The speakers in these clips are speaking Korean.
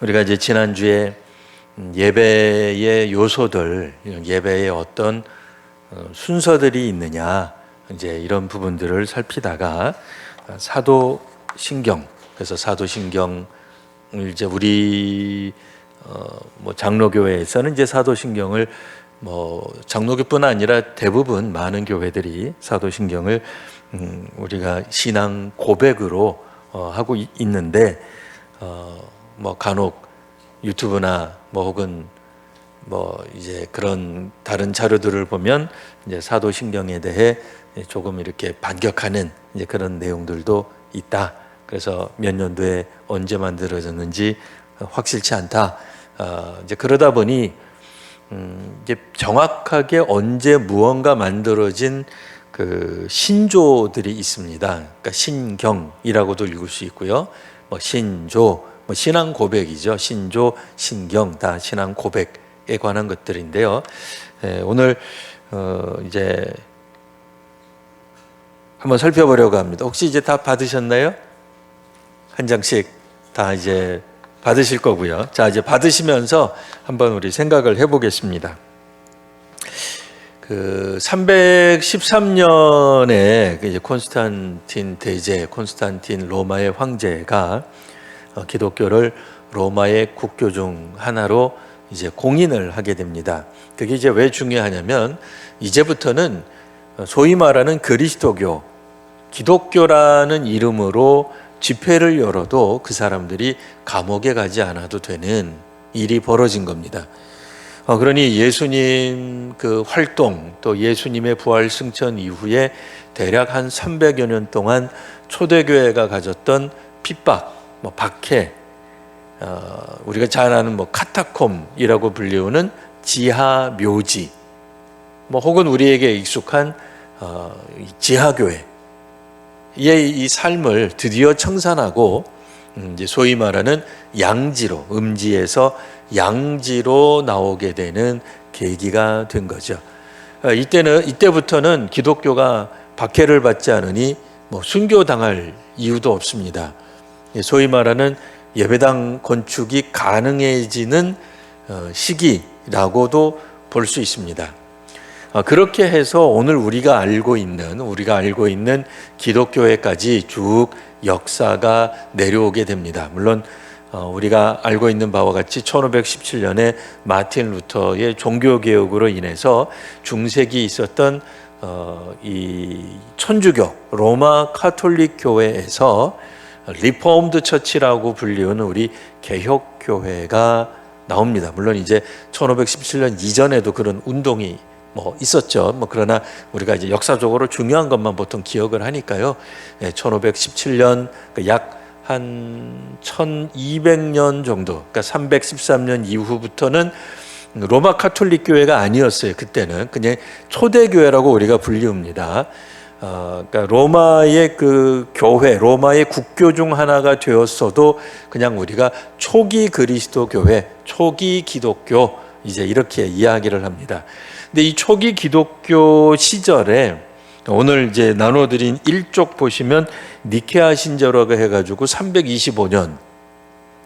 우리가 이제 지난주에 예배의 요소들, 예배의 어떤 순서들이 있느냐, 이제 이런 부분들을 살피다가 사도신경, 그래서 사도신경을 이제 우리 장로교회에서는 이제 사도신경을 장로교뿐 아니라 대부분 많은 교회들이 사도신경을 우리가 신앙 고백으로 하고 있는데 간혹 유튜브나 혹은 이제 그런 다른 자료들을 보면 이제 사도신경에 대해 조금 이렇게 반격하는 이제 그런 내용들도 있다. 그래서 몇 년도에 언제 만들어졌는지 확실치 않다. 이제 그러다 보니 이제 정확하게 언제 무언가 만들어진 그 신조들이 있습니다. 그러니까 신경이라고도 읽을 수 있고요. 신조, 신앙 고백이죠. 신조, 신경 다 신앙 고백에 관한 것들인데요. 오늘 이제 한번 살펴보려고 합니다. 혹시 이제 다 받으셨나요? 한 장씩 다 이제 받으실 거고요. 자, 이제 받으시면서 한번 우리 생각을 해보겠습니다. 그 313년에 이제 콘스탄틴 대제, 콘스탄틴 로마의 황제가 기독교를 로마의 국교 중 하나로 이제 공인을 하게 됩니다. 그게 이제 왜 중요하냐면 이제부터는 소위 말하는 그리스도교, 기독교라는 이름으로 집회를 열어도 그 사람들이 감옥에 가지 않아도 되는 일이 벌어진 겁니다. 그러니 예수님 그 활동, 또 예수님의 부활 승천 이후에 대략 한 300여 년 동안 초대교회가 가졌던 핍박, 박해, 우리가 잘 아는 카타콤이라고 불리우는 지하 묘지, 혹은 우리에게 익숙한 지하교회, 이 삶을 드디어 청산하고 이제 소위 말하는 양지로, 음지에서 양지로 나오게 되는 계기가 된 거죠. 이때부터는 기독교가 박해를 받지 않으니 순교당할 이유도 없습니다. 소위 말하는 예배당 건축이 가능해지는 시기라고도 볼 수 있습니다. 그렇게 해서 오늘 우리가 알고 있는 기독교회까지 쭉 역사가 내려오게 됩니다. 물론 우리가 알고 있는 바와 같이 1517년에 마틴 루터의 종교개혁으로 인해서 중세기 있었던 이 천주교 로마 카톨릭 교회에서 리포엄드 처치라고 불리우는 우리 개혁교회가 나옵니다. 물론 이제 1517년 이전에도 그런 운동이 있었죠. 그러나 우리가 이제 역사적으로 중요한 것만 보통 기억을 하니까요. 1517년 약 한 1200년 정도, 그러니까 313년 이후부터는 로마 카톨릭 교회가 아니었어요. 그때는 그냥 초대교회라고 우리가 불리웁니다. 그러니까 로마의 그 교회, 로마의 국교 중 하나가 되었어도 그냥 우리가 초기 그리스도 교회, 초기 기독교 이제 이렇게 이야기를 합니다. 근데 이 초기 기독교 시절에 오늘 이제 나눠드린 1쪽 보시면 니케아 신조라고 해가지고 325년,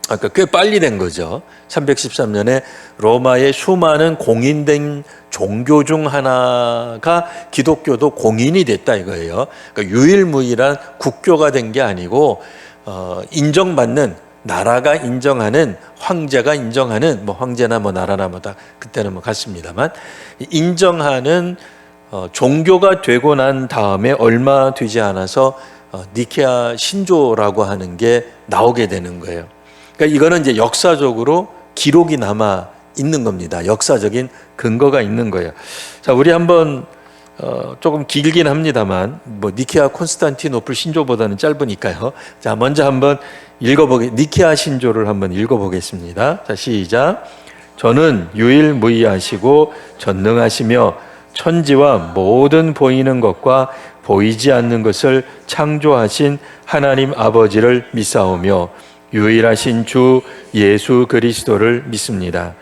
아까 꽤 빨리 된 거죠. 313년에 로마의 수많은 공인된 종교 중 하나가 기독교도 공인이 됐다 이거예요. 그러니까 유일무이한 국교가 된 게 아니고 인정받는, 나라가 인정하는, 황제가 인정하는, 황제나 나라나 다 그때는 같습니다만 인정하는 종교가 되고 난 다음에 얼마 되지 않아서 니케아 신조라고 하는 게 나오게 되는 거예요. 그러니까 이거는 이제 역사적으로 기록이 남아 있는 겁니다. 역사적인 근거가 있는 거예요. 자, 우리 한번 조금 길긴 합니다만 니케아 콘스탄티노플 신조보다는 짧으니까요. 자, 먼저 한번 니케아 신조를 한번 읽어보겠습니다. 자, 시작. 저는 유일무이하시고 전능하시며 천지와 모든 보이는 것과 보이지 않는 것을 창조하신 하나님 아버지를 믿사오며 유일하신 주 예수 그리스도를 믿습니다.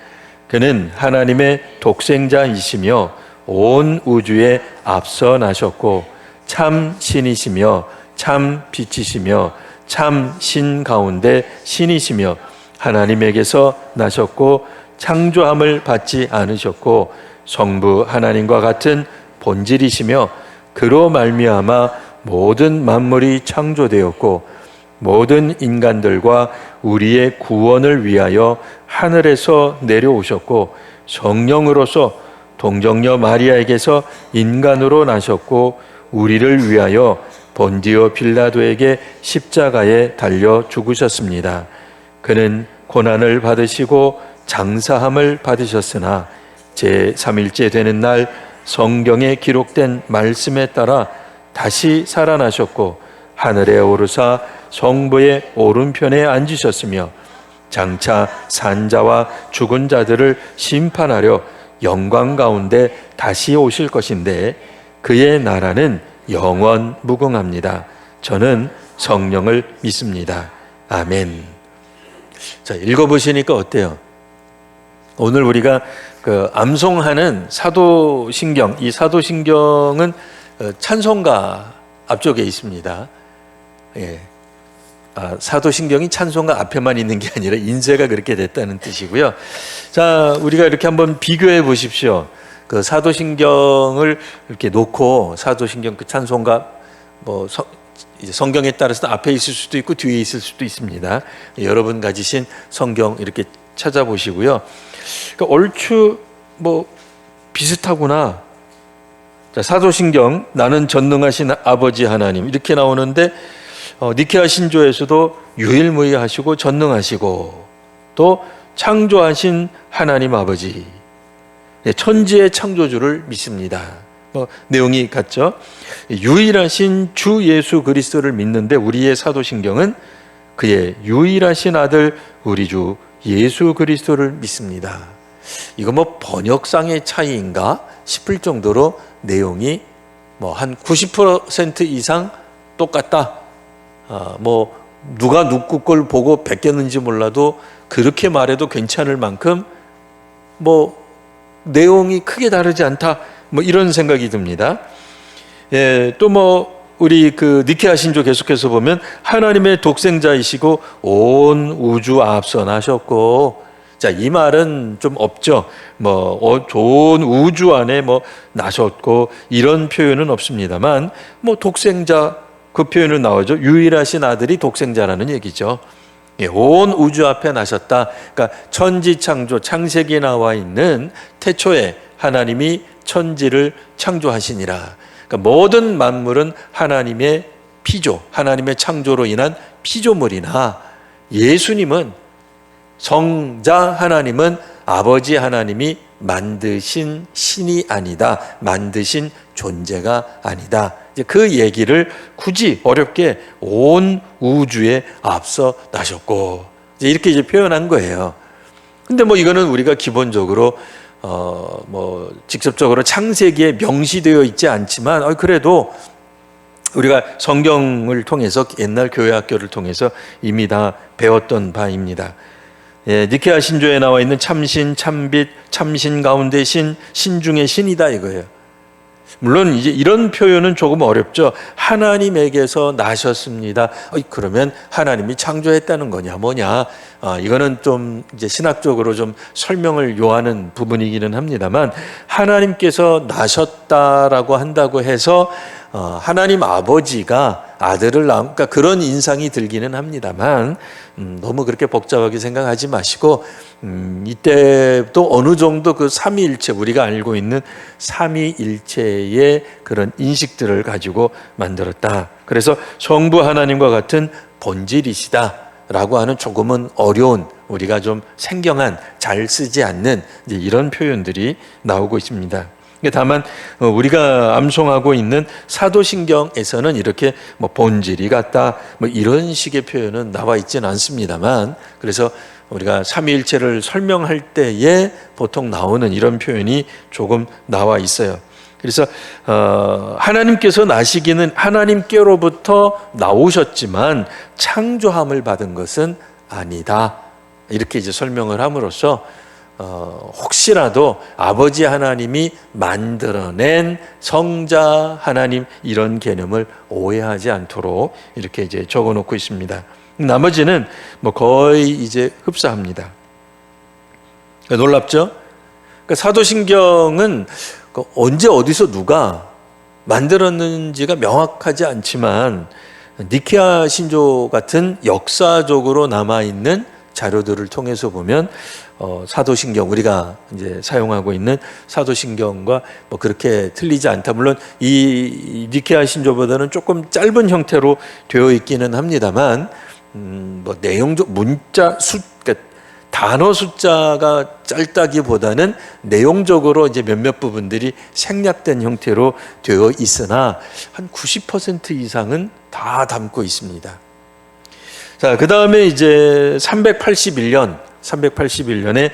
그는 하나님의 독생자이시며 온 우주에 앞서 나셨고 참 신이시며 참 빛이시며 참 신 가운데 신이시며 하나님에게서 나셨고 창조함을 받지 않으셨고 성부 하나님과 같은 본질이시며 그로 말미암아 모든 만물이 창조되었고 모든 인간들과 우리의 구원을 위하여 하늘에서 내려오셨고 성령으로서 동정녀 마리아에게서 인간으로 나셨고 우리를 위하여 본디오 빌라도에게 십자가에 달려 죽으셨습니다. 그는 고난을 받으시고 장사함을 받으셨으나 제3일째 되는 날 성경에 기록된 말씀에 따라 다시 살아나셨고 하늘에 오르사 성부의 오른편에 앉으셨으며 장차 산자와 죽은 자들을 심판하려 영광 가운데 다시 오실 것인데 그의 나라는 영원 무궁합니다. 저는 성령을 믿습니다. 아멘. 자, 읽어보시니까 어때요? 오늘 우리가 암송하는 사도신경, 이 사도신경은 찬송가 앞쪽에 있습니다. 예. 사도신경이 찬송가 앞에만 있는 게 아니라 인쇄가 그렇게 됐다는 뜻이고요. 자, 우리가 이렇게 한번 비교해 보십시오. 그 사도신경을 이렇게 놓고 사도신경 그 찬송가 이제 성경에 따라서 앞에 있을 수도 있고 뒤에 있을 수도 있습니다. 여러분 가지신 성경 이렇게 찾아보시고요. 그러니까 얼추 비슷하구나. 자, 사도신경 나는 전능하신 아버지 하나님 이렇게 나오는데 니케아 신조에서도 유일무이하시고 전능하시고 또 창조하신 하나님 아버지, 천지의 창조주를 믿습니다. 내용이 같죠? 유일하신 주 예수 그리스도를 믿는데 우리의 사도신경은 그의 유일하신 아들 우리 주 예수 그리스도를 믿습니다. 이거 번역상의 차이인가 싶을 정도로 내용이 한 90% 이상 똑같다. 누가 누구 걸 보고 베꼈는지 몰라도 그렇게 말해도 괜찮을 만큼 내용이 크게 다르지 않다. 이런 생각이 듭니다. 예, 또 우리 니케아 신조 계속해서 보면 하나님의 독생자이시고 온 우주 앞서 나셨고, 자, 이 말은 좀 없죠. 좋은 우주 안에 나셨고 이런 표현은 없습니다만 독생자 그 표현은 나오죠. 유일하신 아들이 독생자라는 얘기죠. 예, 온 우주 앞에 나셨다. 그러니까 천지창조 창세기에 나와 있는 태초에 하나님이 천지를 창조하시니라. 그러니까 모든 만물은 하나님의 피조, 하나님의 창조로 인한 피조물이나 예수님은 성자 하나님은 아버지 하나님이 만드신 신이 아니다. 만드신 존재가 아니다. 이제 그 얘기를 굳이 어렵게 온 우주에 앞서 나셨고 이렇게 이제 표현한 거예요. 근데 이거는 우리가 기본적으로 직접적으로 창세기에 명시되어 있지 않지만 그래도 우리가 성경을 통해서 옛날 교회 학교를 통해서 이미 다 배웠던 바입니다. 예, 니케아 신조에 나와 있는 참신, 참빛, 참신 가운데 신, 신 중에 신이다 이거예요. 물론 이제 이런 표현은 조금 어렵죠. 하나님에게서 나셨습니다. 그러면 하나님이 창조했다는 거냐 뭐냐? 이거는 좀 이제 신학적으로 좀 설명을 요하는 부분이기는 합니다만 하나님께서 나셨다라고 한다고 해서 하나님 아버지가 아들을 그러니까 그런 인상이 들기는 합니다만 너무 그렇게 복잡하게 생각하지 마시고 이때도 어느 정도 그 삼위일체 우리가 알고 있는 삼위일체의 그런 인식들을 가지고 만들었다. 그래서 성부 하나님과 같은 본질이시다라고 하는 조금은 어려운 우리가 좀 생경한 잘 쓰지 않는 이제 이런 표현들이 나오고 있습니다. 다만 우리가 암송하고 있는 사도신경에서는 이렇게 본질이 같다 이런 식의 표현은 나와 있지는 않습니다만 그래서 우리가 삼위일체를 설명할 때에 보통 나오는 이런 표현이 조금 나와 있어요. 그래서 하나님께서 나시기는 하나님께로부터 나오셨지만 창조함을 받은 것은 아니다. 이렇게 이제 설명을 함으로써 혹시라도 아버지 하나님이 만들어낸 성자 하나님 이런 개념을 오해하지 않도록 이렇게 이제 적어놓고 있습니다. 나머지는 뭐 거의 이제 흡사합니다. 놀랍죠? 그러니까 사도신경은 언제 어디서 누가 만들었는지가 명확하지 않지만 니케아 신조 같은 역사적으로 남아있는 자료들을 통해서 보면 사도신경 우리가 이제 사용하고 있는 사도신경과 뭐 그렇게 틀리지 않다. 물론 이 니케아 신조보다는 조금 짧은 형태로 되어 있기는 합니다만 뭐 내용적 문자 그러니까 단어 숫자가 짧다기보다는 내용적으로 이제 몇몇 부분들이 생략된 형태로 되어 있으나 한 90% 이상은 다 담고 있습니다. 자, 그 다음에 이제 381년에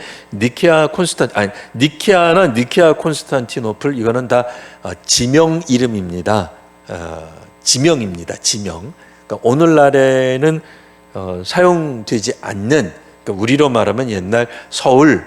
니케아나 니케아 콘스탄티노플 이거는 다 지명 이름입니다. 지명입니다. 지명. 그러니까 오늘날에는 사용되지 않는, 그러니까 우리로 말하면 옛날 서울,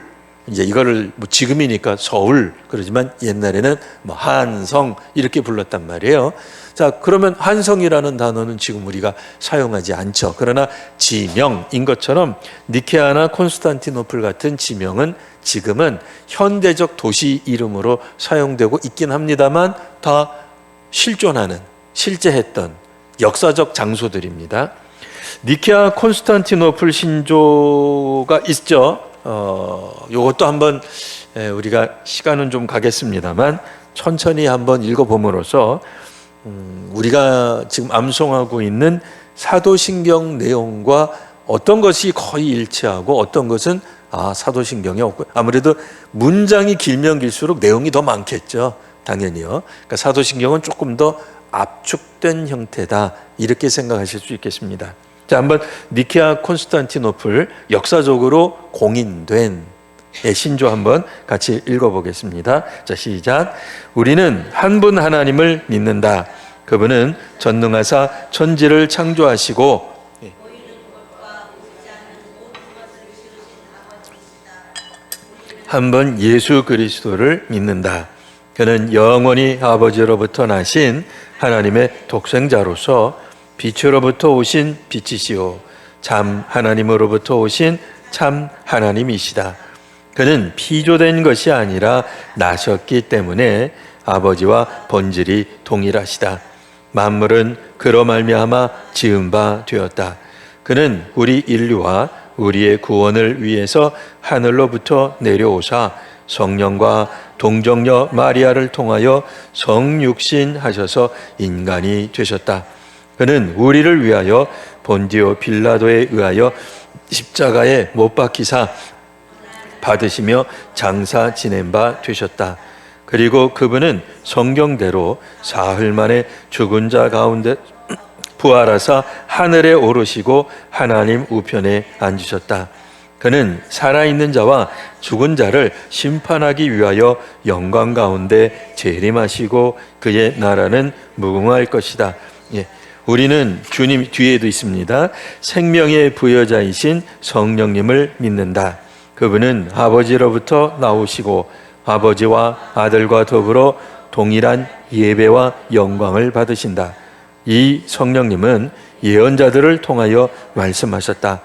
이제 이거를 뭐 지금이니까 서울 그러지만 옛날에는 뭐 한성 이렇게 불렀단 말이에요. 자, 그러면 한성이라는 단어는 지금 우리가 사용하지 않죠. 그러나 지명인 것처럼 니케아나 콘스탄티노플 같은 지명은 지금은 현대적 도시 이름으로 사용되고 있긴 합니다만 다 실존하는, 실제했던 역사적 장소들입니다. 니케아 콘스탄티노플 신조가 있죠. 요것도 한번 우리가 시간은 좀 가겠습니다만 천천히 한번 읽어봄으로써 우리가 지금 암송하고 있는 사도신경 내용과 어떤 것이 거의 일치하고 어떤 것은 사도신경에 없고, 아무래도 문장이 길면 길수록 내용이 더 많겠죠. 당연히요. 그러니까 사도신경은 조금 더 압축된 형태다 이렇게 생각하실 수 있겠습니다. 자, 한번 니케아 콘스탄티노플 역사적으로 공인된 신조 한번 같이 읽어보겠습니다. 자, 시작. 우리는 한 분 하나님을 믿는다. 그분은 전능하사 천지를 창조하시고 한 분 예수 그리스도를 믿는다. 그는 영원히 아버지로부터 나신 하나님의 독생자로서 빛으로부터 오신 빛이시오 참 하나님으로부터 오신 참 하나님이시다. 그는 피조된 것이 아니라 나셨기 때문에 아버지와 본질이 동일하시다. 만물은 그로 말미암아 지은 바 되었다. 그는 우리 인류와 우리의 구원을 위해서 하늘로부터 내려오사 성령과 동정녀 마리아를 통하여 성육신 하셔서 인간이 되셨다. 그는 우리를 위하여 본디오 빌라도에 의하여 십자가에 못 박히사 받으시며 장사 지낸 바 되셨다. 그리고 그분은 성경대로 사흘 만에 죽은 자 가운데 부활하사 하늘에 오르시고 하나님 우편에 앉으셨다. 그는 살아있는 자와 죽은 자를 심판하기 위하여 영광 가운데 재림하시고 그의 나라는 무궁할 것이다. 예. 우리는 주님 뒤에도 있습니다. 생명의 부여자이신 성령님을 믿는다. 그분은 아버지로부터 나오시고 아버지와 아들과 더불어 동일한 예배와 영광을 받으신다. 이 성령님은 예언자들을 통하여 말씀하셨다.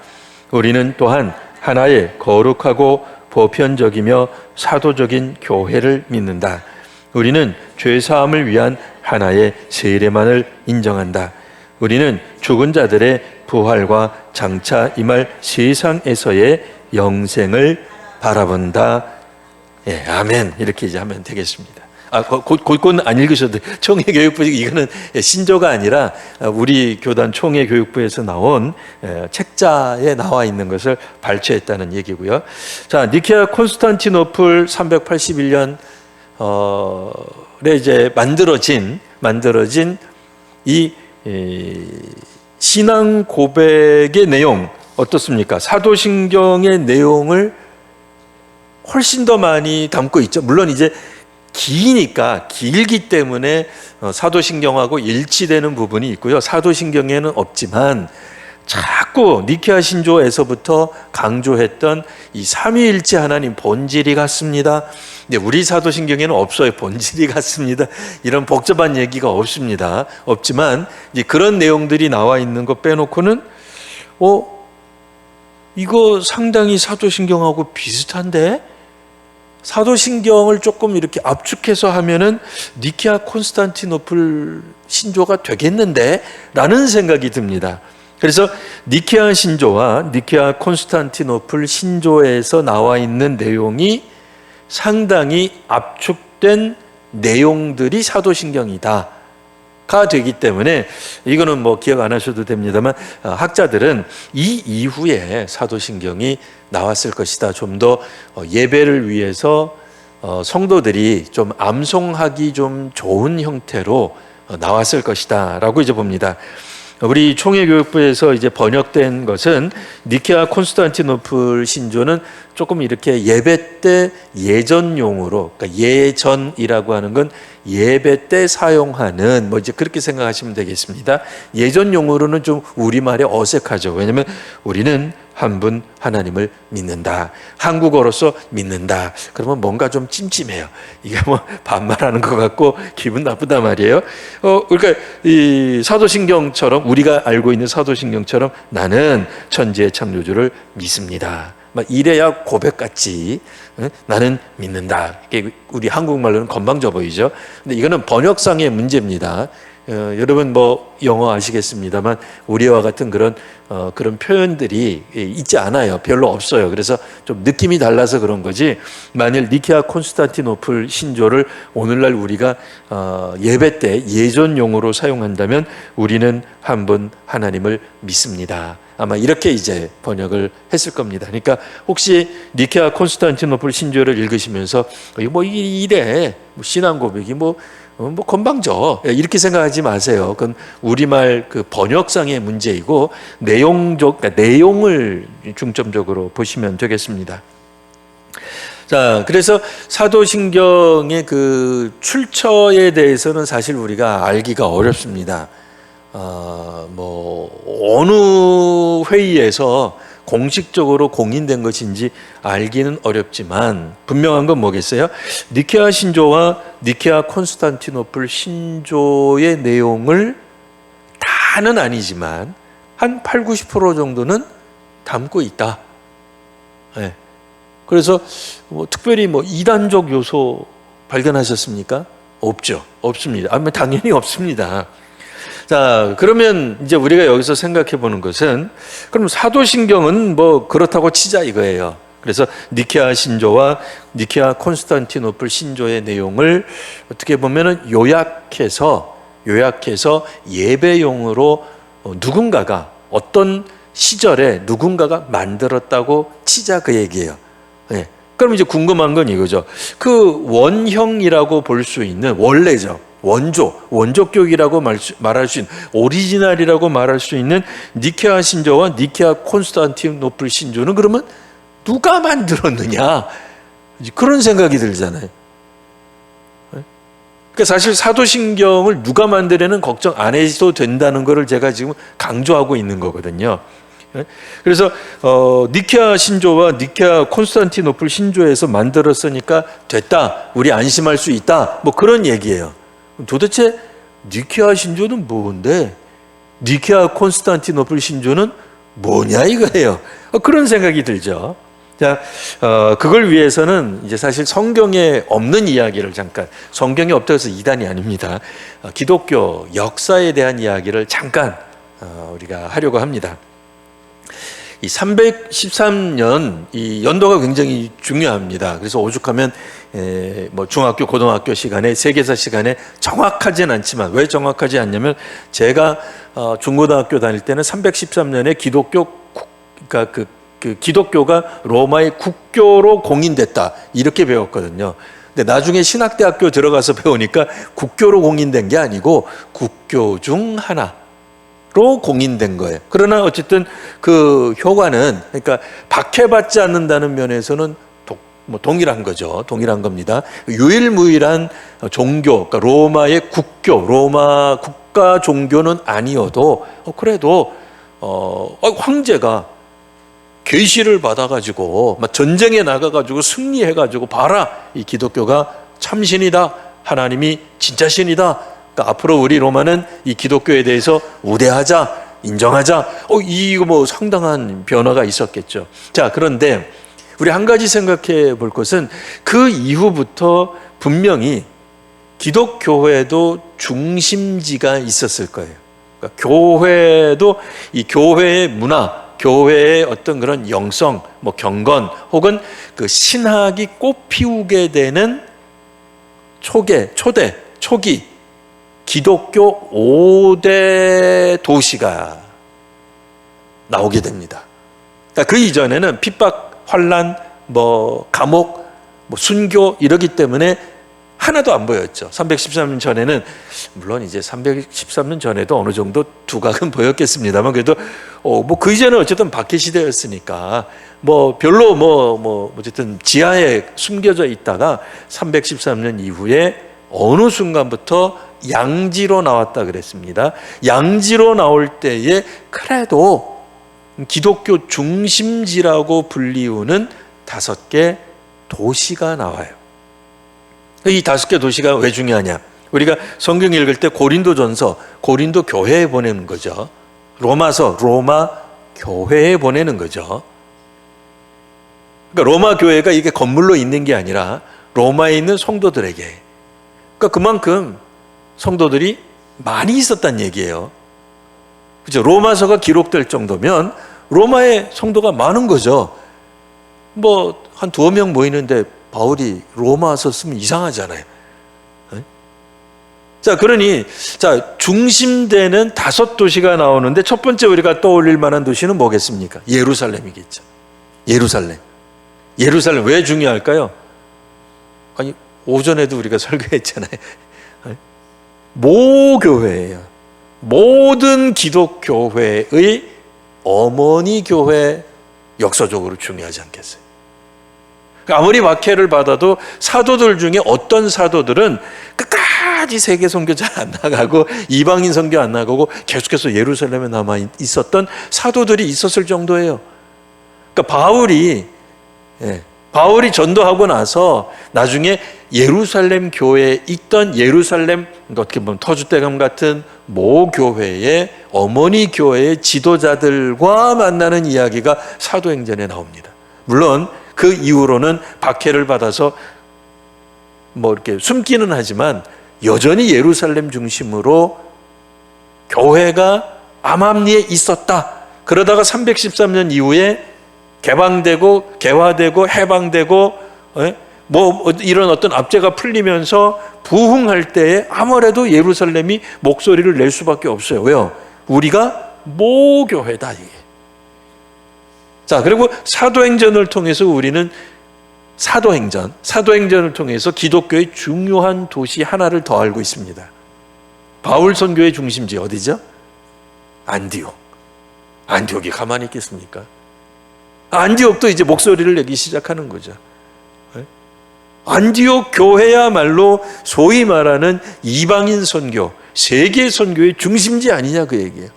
우리는 또한 하나의 거룩하고 보편적이며 사도적인 교회를 믿는다. 우리는 죄사함을 위한 하나의 세례만을 인정한다. 우리는 죽은 자들의 부활과 장차 임할 세상에서의 영생을 바라본다. 예, 아멘. 이렇게 이제 하면 되겠습니다. 곧은 안 읽으셔도 돼요. 총회교육부, 이거는 신조가 아니라 우리 교단 총회교육부에서 나온 책자에 나와 있는 것을 발췌했다는 얘기고요. 자, 니케아 콘스탄티노플 381년에 이제 만들어진 이 신앙 고백의 내용 어떻습니까? 사도신경의 내용을 훨씬 더 많이 담고 있죠. 물론 이제 길기 때문에 사도신경하고 일치되는 부분이 있고요. 사도신경에는 없지만 자꾸 자꾸 니케아 신조에서부터 강조했던 이 삼위일체 하나님 본질이 같습니다. 근데 우리 사도신경에는 없어요. 본질이 같습니다. 이런 복잡한 얘기가 없습니다. 없지만 이제 그런 내용들이 나와 있는 거 빼놓고는 이거 상당히 사도신경하고 비슷한데? 사도신경을 조금 이렇게 압축해서 하면은 니케아 콘스탄티노플 신조가 되겠는데? 라는 생각이 듭니다. 그래서 니케아 신조와 니케아 콘스탄티노플 신조에서 나와 있는 내용이 상당히 압축된 내용들이 사도신경이다 가 되기 때문에 이거는 뭐 기억 안 하셔도 됩니다만 학자들은 이 이후에 사도신경이 나왔을 것이다. 좀 더 예배를 위해서 성도들이 좀 암송하기 좀 좋은 형태로 나왔을 것이다 라고 이제 봅니다. 우리 총회교육부에서 이제 번역된 것은 니케아 콘스탄티노플 신조는 조금 이렇게 예배 때 예전용으로, 그러니까 예전이라고 하는 건 예배 때 사용하는 뭐 이제 그렇게 생각하시면 되겠습니다. 예전용으로는 좀 우리말에 어색하죠. 왜냐하면 우리는 한 분 하나님을 믿는다. 한국어로서 믿는다. 그러면 뭔가 좀 찜찜해요. 이게 뭐 반말하는 것 같고 기분 나쁘다 말이에요. 그러니까 이 사도신경처럼 우리가 알고 있는 사도신경처럼 나는 천지의 창조주를 믿습니다. 막 이래야 고백같이 나는 믿는다. 이게 우리 한국말로는 건방져 보이죠. 근데 이거는 번역상의 문제입니다. 여러분 뭐 영어 아시겠습니다만 우리와 같은 그런 표현들이 있지 않아요. 별로 없어요. 그래서 좀 느낌이 달라서 그런 거지. 만일 니케아 콘스탄티노플 신조를 오늘날 우리가 예배 때 예전용어로 사용한다면 우리는 한 분 하나님을 믿습니다. 아마 이렇게 이제 번역을 했을 겁니다. 그러니까 혹시 니케아 콘스탄티노플 신조를 읽으시면서 뭐 이래 신앙 고백이 뭐 건방져 이렇게 생각하지 마세요. 그건 우리말 그 번역상의 문제이고 그러니까 내용을 중점적으로 보시면 되겠습니다. 자, 그래서 사도신경의 그 출처에 대해서는 사실 우리가 알기가 어렵습니다. 어느 회의에서 공식적으로 공인된 것인지 알기는 어렵지만 분명한 건 뭐겠어요? 니케아 신조와 니케아 콘스탄티노플 신조의 내용을 다는 아니지만 한 80-90% 정도는 담고 있다. 네. 그래서 특별히 이단적 요소 발견하셨습니까? 없죠. 없습니다. 당연히 없습니다. 자, 그러면 이제 우리가 여기서 생각해 보는 것은 그럼 사도신경은 그렇다고 치자 이거예요. 그래서 니케아 신조와 니케아 콘스탄티노플 신조의 내용을 어떻게 보면은 요약해서 예배용으로 누군가가 어떤 시절에 누군가가 만들었다고 치자 그 얘기예요. 네. 그럼 이제 궁금한 건 이거죠. 그 원형이라고 볼 수 있는 원래죠. 원조격이라고 말할 수 있는 오리지널이라고 말할 수 있는 니케아 신조와 니케아 콘스탄티노플 신조는 그러면 누가 만들었느냐 그런 생각이 들잖아요. 그러니까 사실 사도신경을 누가 만드려는 걱정 안 해도 된다는 것을 제가 지금 강조하고 있는 거거든요. 그래서 니케아 신조와 니케아 콘스탄티노플 신조에서 만들었으니까 됐다, 우리 안심할 수 있다, 그런 얘기예요. 도대체 니케아 신조는 뭔데 니케아 콘스탄티노플 신조는 뭐냐 이거예요. 그런 생각이 들죠. 자, 그걸 위해서는 이제 사실 성경에 없는 이야기를 잠깐, 성경에 없다고 해서 이단이 아닙니다. 기독교 역사에 대한 이야기를 잠깐 우리가 하려고 합니다. 이 313년 이 연도가 굉장히 중요합니다. 그래서 오죽하면 중학교, 고등학교 시간에 세계사 시간에 정확하진 않지만 왜 정확하지 않냐면 제가 중고등학교 다닐 때는 313년에 그러니까 그 기독교가 로마의 국교로 공인됐다 이렇게 배웠거든요. 근데 나중에 신학대학교 들어가서 배우니까 국교로 공인된 게 아니고 국교 중 하나 로 공인된 거예요. 그러나 어쨌든 그 효과는 그러니까 박해받지 않는다는 면에서는 동일한 거죠. 동일한 겁니다. 유일무이한 종교, 그러니까 로마의 국교, 로마 국가 종교는 아니어도 그래도 황제가 계시를 받아가지고 막 전쟁에 나가가지고 승리해가지고 봐라, 이 기독교가 참신이다, 하나님이 진짜 신이다, 그러니까 앞으로 우리 로마는 이 기독교에 대해서 우대하자, 인정하자. 이거 뭐 상당한 변화가 있었겠죠. 자, 그런데 우리 한 가지 생각해 볼 것은 그 이후부터 분명히 기독교회도 중심지가 있었을 거예요. 그러니까 교회도 이 교회의 문화, 교회의 어떤 그런 영성, 뭐 경건, 혹은 그 신학이 꽃피우게 되는 초기 기독교 5대 도시가 나오게 됩니다. 그러니까 그 이전에는 핍박, 환란, 뭐 감옥, 뭐 순교 이러기 때문에 하나도 안 보였죠. 313년 전에는, 물론 이제 313년 전에도 어느 정도 두각은 보였겠습니다만, 그래도 뭐 그 이전은 어쨌든 박해 시대였으니까 뭐 별로 어쨌든 지하에 숨겨져 있다가 313년 이후에 어느 순간부터 양지로 나왔다 그랬습니다. 양지로 나올 때에 그래도 기독교 중심지라고 불리우는 5개 도시가 나와요. 이 5개 도시가 왜 중요하냐? 우리가 성경 읽을 때 고린도전서, 고린도 교회에 보내는 거죠. 로마서, 로마 교회에 보내는 거죠. 그러니까 로마 교회가 이게 건물로 있는 게 아니라 로마에 있는 성도들에게, 그러니까 그만큼 성도들이 많이 있었단 얘기예요. 그죠? 로마서가 기록될 정도면 로마에 성도가 많은 거죠. 뭐 한 2명 모이는데 바울이 로마서 쓰면 이상하잖아요. 자, 그러니 중심되는 5도시가 나오는데 첫 번째 우리가 떠올릴 만한 도시는 뭐겠습니까? 예루살렘이겠죠. 예루살렘 왜 중요할까요? 아니, 오전에도 우리가 설교했잖아요. 모교회예요. 모든 기독교회의 어머니 교회, 역사적으로 중요하지 않겠어요? 아무리 박해를 받아도 사도들 중에 어떤 사도들은 끝까지 세계 선교 잘 안 나가고 이방인 선교 안 나가고 계속해서 예루살렘에 남아 있었던 사도들이 있었을 정도예요. 그러니까 바울이 전도하고 나서 나중에 예루살렘 교회에 있던 예루살렘, 그러니까 어떻게 보면 터줏대감 같은 모교회의 어머니 교회의 지도자들과 만나는 이야기가 사도행전에 나옵니다. 물론 그 이후로는 박해를 받아서 뭐 이렇게 숨기는 하지만 여전히 예루살렘 중심으로 교회가 암암리에 있었다. 그러다가 313년 이후에 개방되고 개화되고 해방되고 뭐 이런 어떤 압제가 풀리면서 부흥할 때에 아무래도 예루살렘이 목소리를 낼 수밖에 없어요. 왜요? 우리가 모교회다 이게. 자, 그리고 사도행전을 통해서 우리는 사도행전을 통해서 기독교의 중요한 도시 하나를 더 알고 있습니다. 바울 선교의 중심지 어디죠? 안디옥이 가만히 있겠습니까? 안디옥도 이제 목소리를 내기 시작하는 거죠. 안디옥 교회야말로 소위 말하는 이방인 선교, 세계 선교의 중심지 아니냐 그 얘기예요.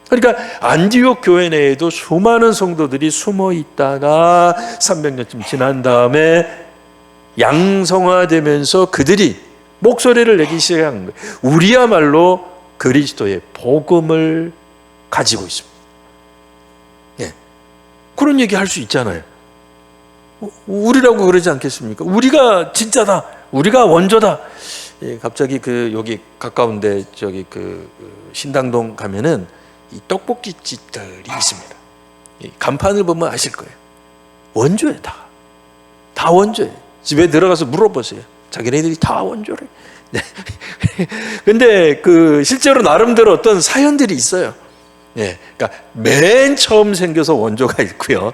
그러니까 안디옥 교회 내에도 수많은 성도들이 숨어 있다가 300년쯤 지난 다음에 양성화되면서 그들이 목소리를 내기 시작한 거예요. 우리야말로 그리스도의 복음을 가지고 있습니다. 그런 얘기 할 수 있잖아요. 우리라고 그러지 않겠습니까? 우리가 진짜다. 우리가 원조다. 갑자기 여기 가까운데 신당동 가면은 이 떡볶이 집들이 있습니다. 간판을 보면 아실 거예요. 원조예요, 다 원조예요. 집에 들어가서 물어보세요. 자기네들이 다 원조래. 근데 실제로 나름대로 어떤 사연들이 있어요. 그러니까 맨 처음 생겨서 원조가 있고요.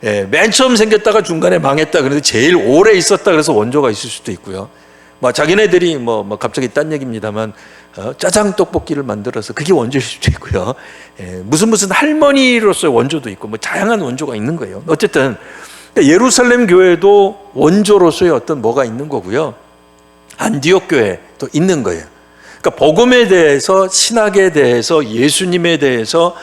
맨 처음 생겼다가 중간에 망했다. 그런데 제일 오래 있었다. 그래서 원조가 있을 수도 있고요. 자기네들이 갑자기 딴 얘기입니다만 짜장 떡볶이를 만들어서 그게 원조일 수도 있고요. 무슨 할머니로서의 원조도 있고 다양한 원조가 있는 거예요. 어쨌든 예루살렘 교회도 원조로서의 어떤 뭐가 있는 거고요. 안디옥 교회도 있는 거예요. 그러니까 복음에 대해서, 신학에 대해서, 예수님에 대해서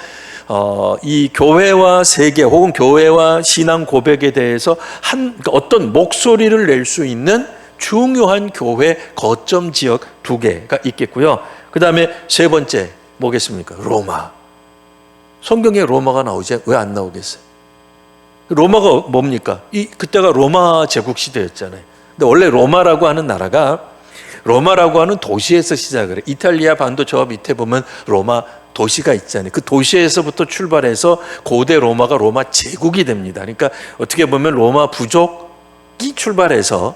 이 교회와 세계 혹은 교회와 신앙 고백에 대해서 그러니까 어떤 목소리를 낼 수 있는 중요한 교회 거점 지역 2개가 있겠고요. 그 다음에 세 번째 뭐겠습니까? 로마. 성경에 로마가 나오지 왜 안 나오겠어요? 로마가 뭡니까? 그때가 로마 제국 시대였잖아요. 근데 원래 로마라고 하는 나라가 로마라고 하는 도시에서 시작을 해요. 이탈리아 반도 저 밑에 보면 로마 도시가 있잖아요. 그 도시에서부터 출발해서 고대 로마가 로마 제국이 됩니다. 그러니까 어떻게 보면 로마 부족이 출발해서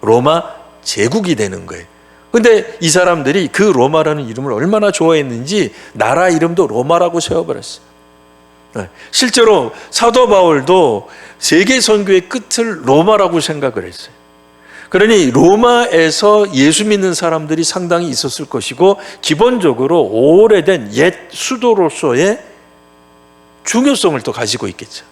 로마 제국이 되는 거예요. 근데 이 사람들이 그 로마라는 이름을 얼마나 좋아했는지 나라 이름도 로마라고 세워버렸어요. 실제로 사도 바울도 세계 선교의 끝을 로마라고 생각을 했어요. 그러니 로마에서 예수 믿는 사람들이 상당히 있었을 것이고 기본적으로 오래된 옛 수도로서의 중요성을 또 가지고 있겠죠.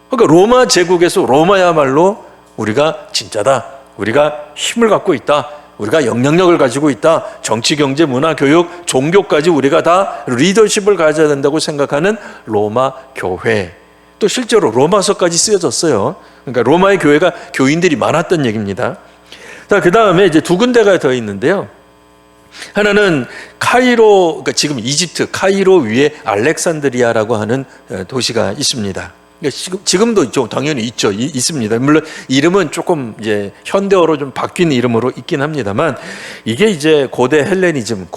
그러니까 로마 제국에서 로마야말로 우리가 진짜다, 우리가 힘을 갖고 있다, 우리가 영향력을 가지고 있다, 정치, 경제, 문화, 교육, 종교까지 우리가 다 리더십을 가져야 된다고 생각하는 로마 교회. 또 실제로 로마서까지 쓰여졌어요. 그러니까 로마의 교회가 교인들이 많았던 얘기입니다. 자, 그 다음에 이제 2군데가 더 있는데요. 하나는 카이로, 그러니까 지금 이집트 카이로 위에 알렉산드리아라고 하는 도시가 있습니다. 지금도 당연히 있습니다. 물론 이름은 조금 이제 현대어로 좀 바뀐 이름으로 있긴 합니다만, 이게 이제 고대 헬레니즘,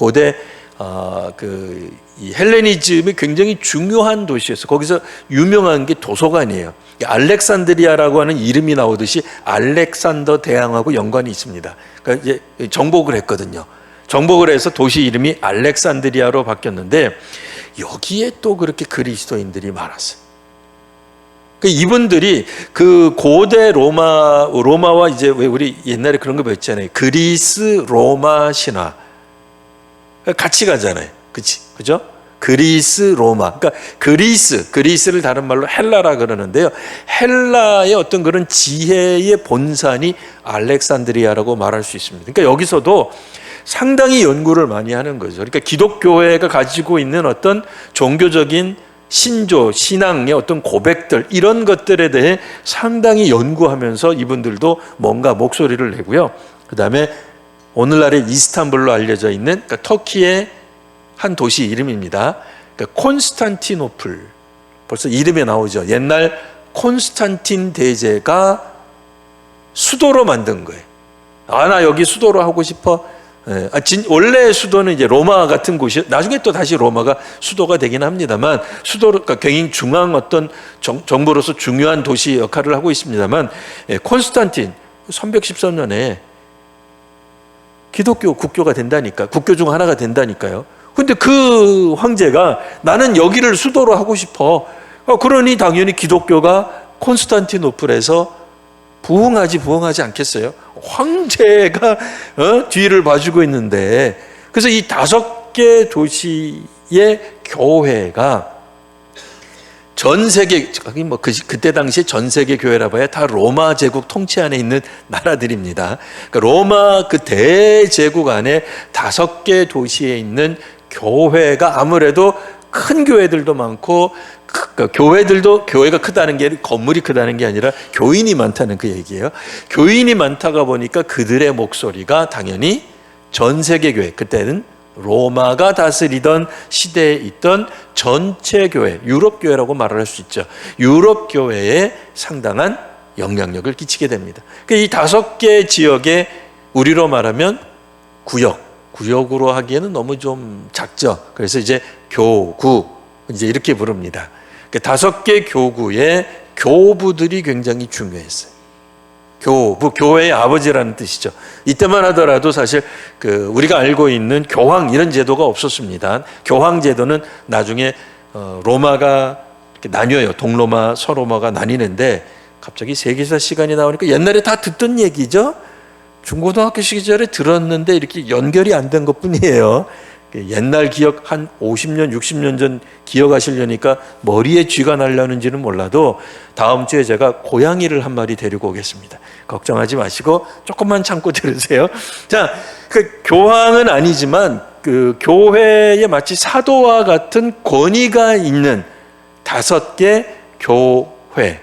이 헬레니즘이 굉장히 중요한 도시였어요. 거기서 유명한 게 도서관이에요. 알렉산드리아라고 하는 이름이 나오듯이 알렉산더 대왕하고 연관이 있습니다. 그러니까 이제 정복을 했거든요. 정복을 해서 도시 이름이 알렉산드리아로 바뀌었는데, 여기에 또 그렇게 그리스도인들이 많았어요. 이분들이 그 고대 로마와 이제 왜 우리 옛날에 그런 거 배웠잖아요. 그리스 로마 신화. 같이 가잖아요. 그죠? 그리스 로마. 그러니까 그리스를 다른 말로 헬라라 그러는데요. 헬라의 어떤 그런 지혜의 본산이 알렉산드리아라고 말할 수 있습니다. 그러니까 여기서도 상당히 연구를 많이 하는 거죠. 그러니까 기독교회가 가지고 있는 어떤 종교적인 신앙의 어떤 고백들, 이런 것들에 대해 상당히 연구하면서 이분들도 뭔가 목소리를 내고요. 그 다음에 오늘날의 이스탄불로 알려져 있는, 그러니까 터키의 한 도시 이름입니다. 그러니까 콘스탄티노플. 벌써 이름에 나오죠. 옛날 콘스탄틴 대제가 수도로 만든 거예요. 나 여기 수도로 하고 싶어. 원래 수도는 이제 로마 같은 곳이, 나중에 또 다시 로마가 수도가 되긴 합니다만, 수도가 굉장히 중앙 어떤 정부로서 중요한 도시 역할을 하고 있습니다만, 콘스탄틴 313년에 기독교 국교가 된다니까, 국교 중 하나가 된다니까요. 근데 그 황제가 나는 여기를 수도로 하고 싶어. 그러니 당연히 기독교가 콘스탄티노플에서 부흥하지 않겠어요? 황제가 뒤를 봐주고 있는데, 그래서 이 5개 도시의 교회가 전 세계, 그때 당시에 전 세계 교회라 봐야 다 로마 제국 통치 안에 있는 나라들입니다. 그러니까 로마 그 대제국 안에 5개 도시에 있는 교회가 아무래도 큰 교회들도 많고, 교회가 크다는 게 건물이 크다는 게 아니라 교인이 많다는 그 얘기예요. 교인이 많다가 보니까 그들의 목소리가 당연히 전 세계 교회, 그때는 로마가 다스리던 시대에 있던 전체 교회, 유럽 교회라고 말을 할 수 있죠. 유럽 교회에 상당한 영향력을 끼치게 됩니다. 이 5개 지역에 우리로 말하면 구역으로 하기에는 너무 좀 작죠. 그래서 이제 교구, 이제 이렇게 부릅니다. 5개 교구의 교부들이 굉장히 중요했어요. 교회의 아버지라는 뜻이죠. 이때만 하더라도 사실 우리가 알고 있는 교황 이런 제도가 없었습니다. 교황 제도는 나중에 로마가 이렇게 나뉘어요. 동로마, 서로마가 나뉘는데, 갑자기 세계사 시간이 나오니까 옛날에 다 듣던 얘기죠. 중고등학교 시절에 들었는데 이렇게 연결이 안 된 것뿐이에요. 옛날 기억 한 50년, 60년 전 기억하시려니까 머리에 쥐가 날려는지는 몰라도 다음 주에 제가 고양이를 한 마리 데리고 오겠습니다. 걱정하지 마시고 조금만 참고 들으세요. 자, 교황은 아니지만 그 교회에 마치 사도와 같은 권위가 있는 5개 교회,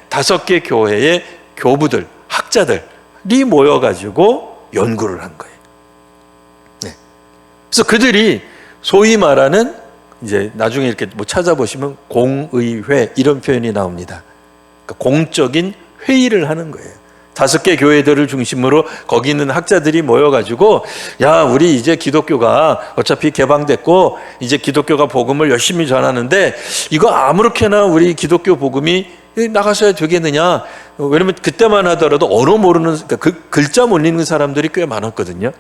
5개 교회의 교부들, 학자들이 모여가지고 연구를 한 거예요. 그래서 그들이 소위 말하는 이제 나중에 이렇게 뭐 찾아보시면 공의회 이런 표현이 나옵니다. 그러니까 공적인 회의를 하는 거예요. 5개 교회들을 중심으로 거기 있는 학자들이 모여가지고, 야, 우리 이제 기독교가 어차피 개방됐고 이제 기독교가 복음을 열심히 전하는데 이거 아무렇게나 우리 기독교 복음이 나가서야 되겠느냐. 왜냐면 그때만 하더라도 언어 모르는, 그러니까 글자 못 읽는 사람들이 꽤 많았거든요.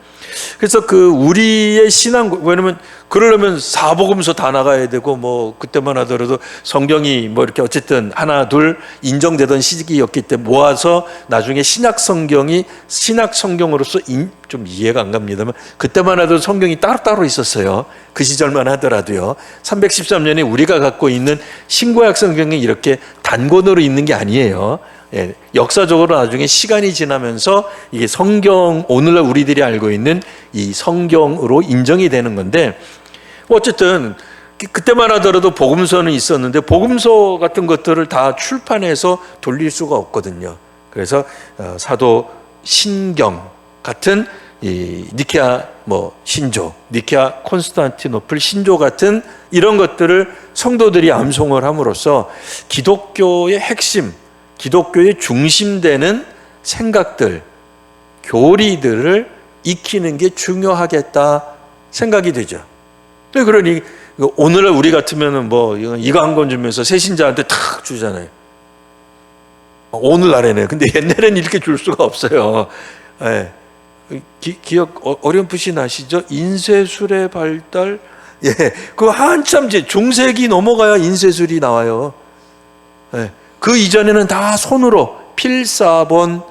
그래서 우리의 신앙, 왜냐면 그러려면 사복음서 다 나가야 되고, 뭐 그때만 하더라도 성경이 뭐 이렇게 어쨌든 하나 둘 인정되던 시기였기 때문에 모아서 나중에 신약 성경이 신약 성경으로서 좀 이해가 안 갑니다만, 그때만 하더라도 성경이 따로따로 있었어요. 그 시절만 하더라도요. 313년에 우리가 갖고 있는 신구약 성경이 이렇게 단권으로 있는 게 아니에요. 역사적으로 나중에 시간이 지나면서 이게 성경, 오늘날 우리들이 알고 있는 이 성경으로 인정이 되는 건데, 어쨌든 그때만 하더라도 복음서는 있었는데 복음서 같은 것들을 다 출판해서 돌릴 수가 없거든요. 그래서 사도 신경 같은 이 니케아 신조, 니케아 콘스탄티노플 신조 같은 이런 것들을 성도들이 암송을 함으로써 기독교의 핵심, 기독교의 중심되는 생각들, 교리들을 익히는 게 중요하겠다 생각이 되죠. 그러니 오늘날 우리 같으면은 이거 한 권 주면서 새신자한테 탁 주잖아요. 오늘날에는. 근데 옛날에는 이렇게 줄 수가 없어요. 기억 어렴풋이 나시죠? 인쇄술의 발달. 그거 한참 이제 중세기 넘어가야 인쇄술이 나와요. 그 이전에는 다 손으로 필사본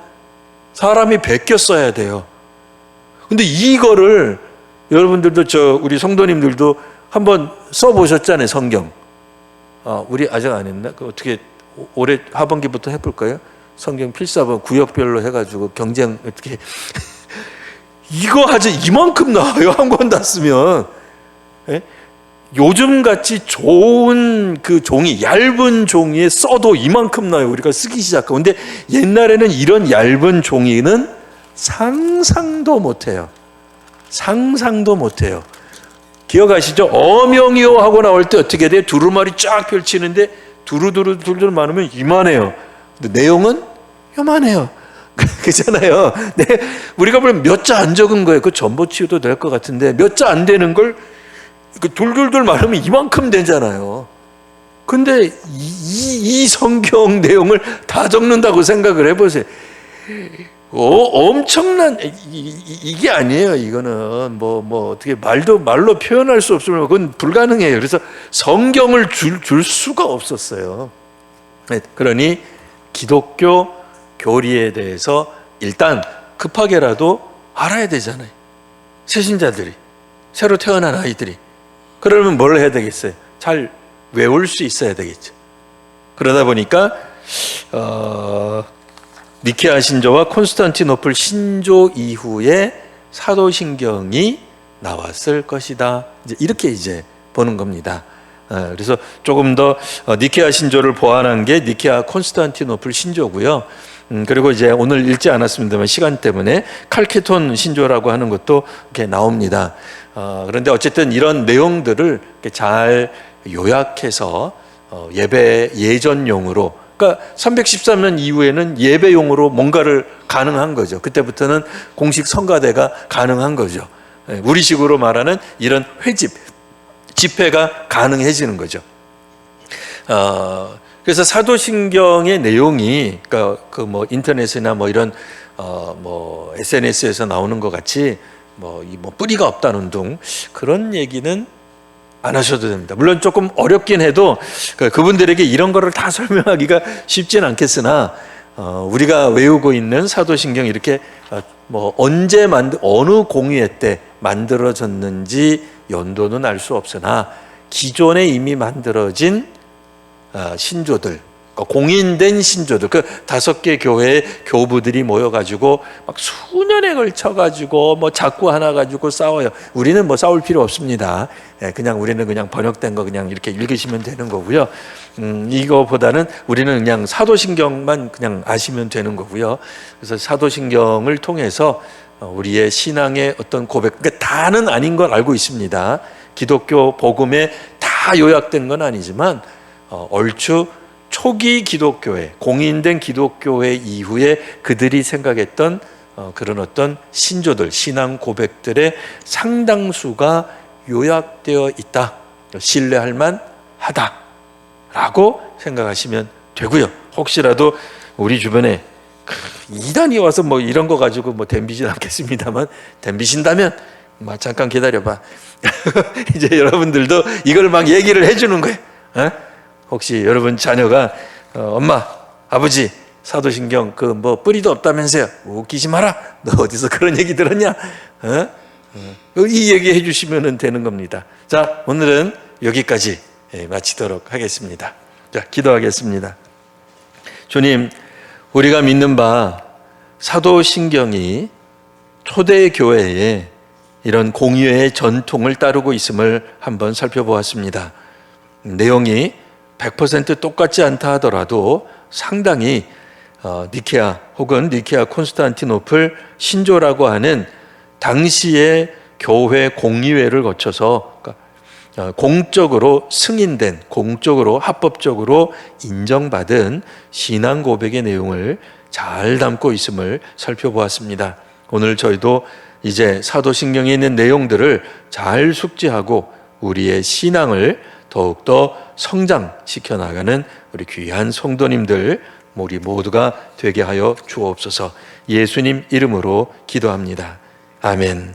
사람이 베껴 써야 돼요. 근데 이거를 여러분들도 우리 성도님들도 한번 써보셨잖아요, 성경. 우리 아직 안 했나? 어떻게 올해 하반기부터 해볼까요? 성경 필사본 구역별로 해가지고 경쟁 어떻게 이거 하지 이만큼 나와요, 한 권 다 쓰면. 요즘 같이 좋은 그 종이, 얇은 종이에 써도 이만큼 나요. 우리가 쓰기 시작하고. 근데 옛날에는 이런 얇은 종이는 상상도 못해요. 상상도 못해요. 기억하시죠? 어명이요 하고 나올 때 어떻게 돼요? 두루마리 쫙 펼치는데 두루두루 많으면 이만해요. 근데 내용은 요만해요. 그잖아요. 우리가 보면 몇 자 안 적은 거예요. 그 전보 치워도 될 것 같은데 몇 자 안 되는 걸 둘둘둘 말하면 이만큼 되잖아요. 근데 이 성경 내용을 다 적는다고 생각을 해보세요. 엄청난 이게 아니에요. 이거는 어떻게 말로 표현할 수 없으면 그건 불가능해요. 그래서 성경을 줄 수가 없었어요. 그러니 기독교 교리에 대해서 일단 급하게라도 알아야 되잖아요. 새신자들이, 새로 태어난 아이들이. 그러면 뭘 해야 되겠어요? 잘 외울 수 있어야 되겠죠. 그러다 보니까 니케아 신조와 콘스탄티노플 신조 이후에 사도신경이 나왔을 것이다. 이렇게 보는 겁니다. 그래서 조금 더 니케아 신조를 보완한 게 니케아 콘스탄티노플 신조고요. 그리고 오늘 읽지 않았습니다만 시간 때문에 칼케톤 신조라고 하는 것도 이렇게 나옵니다. 그런데 어쨌든 이런 내용들을 잘 요약해서 예배 예전용으로, 그러니까 313년 이후에는 예배용으로 뭔가를 가능한 거죠. 그때부터는 공식 성가대가 가능한 거죠. 우리식으로 말하는 이런 회집, 집회가 가능해지는 거죠. 그래서 사도신경의 내용이, 그러니까 인터넷이나 이런 SNS에서 나오는 것 같이 뿌리가 없다는 둥 그런 얘기는 안 하셔도 됩니다. 물론 조금 어렵긴 해도 그분들에게 이런 거를 다 설명하기가 쉽진 않겠으나 우리가 외우고 있는 사도신경 이렇게 언제 어느 공의회 때 만들어졌는지 연도는 알 수 없으나 기존에 이미 만들어진 신조들, 공인된 신조들, 그 5개 교회의 교부들이 모여가지고 막 수년에 걸쳐가지고 뭐 자꾸 하나 가지고 싸워요. 우리는 뭐 싸울 필요 없습니다. 그냥 우리는 그냥 번역된 거 그냥 이렇게 읽으시면 되는 거고요. 이거보다는 우리는 그냥 사도신경만 그냥 아시면 되는 거고요. 그래서 사도신경을 통해서 우리의 신앙의 어떤 고백, 그러니까 다는 아닌 걸 알고 있습니다. 기독교 복음에 다 요약된 건 아니지만 얼추 초기 기독교회, 공인된 기독교회 이후에 그들이 생각했던 그런 어떤 신조들, 신앙 고백들의 상당수가 요약되어 있다, 신뢰할 만하다라고 생각하시면 되고요. 혹시라도 우리 주변에 이단이 와서 뭐 이런 거 가지고 뭐 덤비진 않겠습니다만, 덤비신다면 잠깐 기다려봐. 이제 여러분들도 이걸 막 얘기를 해주는 거예요. 혹시 여러분 자녀가 엄마, 아버지 사도신경 그 뭐 뿌리도 없다면서요? 웃기지 마라. 너 어디서 그런 얘기 들었냐? 이 얘기 해주시면 되는 겁니다. 자, 오늘은 여기까지 마치도록 하겠습니다. 자, 기도하겠습니다. 주님, 우리가 믿는 바 사도신경이 초대 교회에 이런 공유의 전통을 따르고 있음을 한번 살펴보았습니다. 내용이 100% 똑같지 않다 하더라도 상당히 니케아 혹은 니케아 콘스탄티노플 신조라고 하는 당시의 교회 공의회를 거쳐서 공적으로 승인된, 공적으로 합법적으로 인정받은 신앙 고백의 내용을 잘 담고 있음을 살펴보았습니다. 오늘 저희도 이제 사도신경에 있는 내용들을 잘 숙지하고 우리의 신앙을 더욱더 성장시켜 나가는 우리 귀한 성도님들 우리 모두가 되게 하여 주옵소서. 예수님 이름으로 기도합니다. 아멘.